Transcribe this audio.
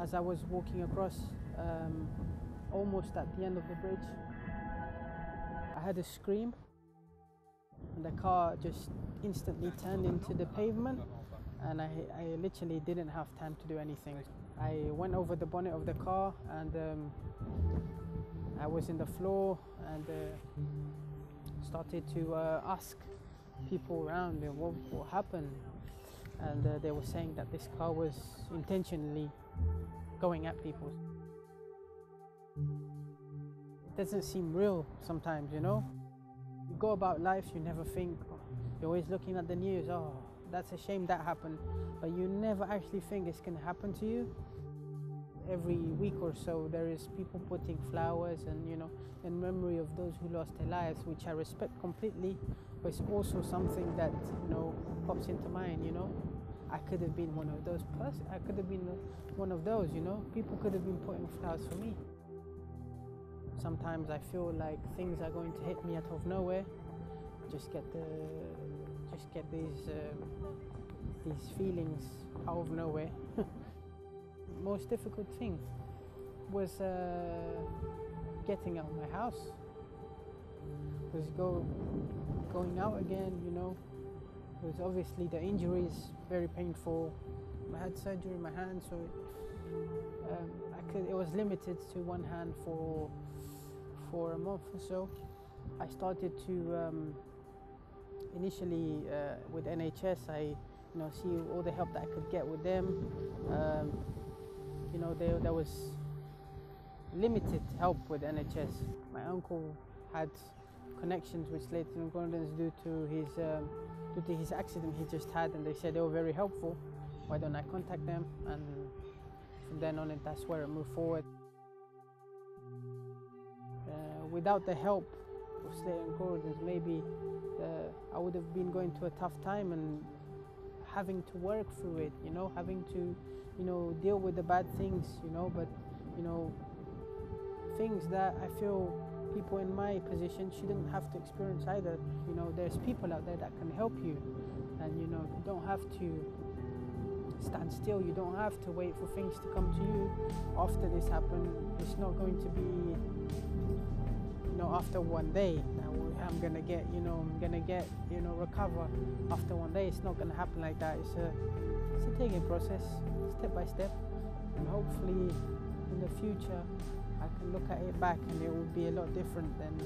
as I was walking across, almost at the end of the bridge, I heard a scream, and the car just instantly turned into the pavement, and I literally didn't have time to do anything. I went over the bonnet of the car, and I was in the floor, and started to ask people around what happened, and they were saying that this car was intentionally going at people. It doesn't seem real sometimes, you know? You go about life, you never think, you're always looking at the news, oh, that's a shame that happened, but you never actually think it's going to happen to you. Every week or so there is people putting flowers and, you know, in memory of those who lost their lives, which I respect completely, but it's also something that, you know, pops into mind, you know. I could have been one of those I could have been one of those, you know. People could have been putting flowers for me. Sometimes I feel like things are going to hit me out of nowhere. Just get these feelings out of nowhere. Most difficult thing was getting out of my house. Was going out again, you know. It was obviously the injuries very painful. I had surgery in my hand, so it was limited to one hand for a month or so. I started to initially with NHS. I see all the help that I could get with them. There was limited help with NHS. My uncle had connections with Leighton Gordon's due to his accident he just had, and they said they were very helpful. Why don't I contact them? And from then on, that's where I moved forward. Without the help of Leighton Gordon's, maybe I would have been going to a tough time and having to work through it, you know, having to, deal with the bad things, but, things that I feel people in my position shouldn't have to experience either. There's people out there that can help you, and, you don't have to stand still. You don't have to wait for things to come to you after this happened. It's not going to be, after one day. I'm gonna recover after one day. It's not gonna happen like that. It's a taking process, step by step, and hopefully in the future I can look at it back and it will be a lot different than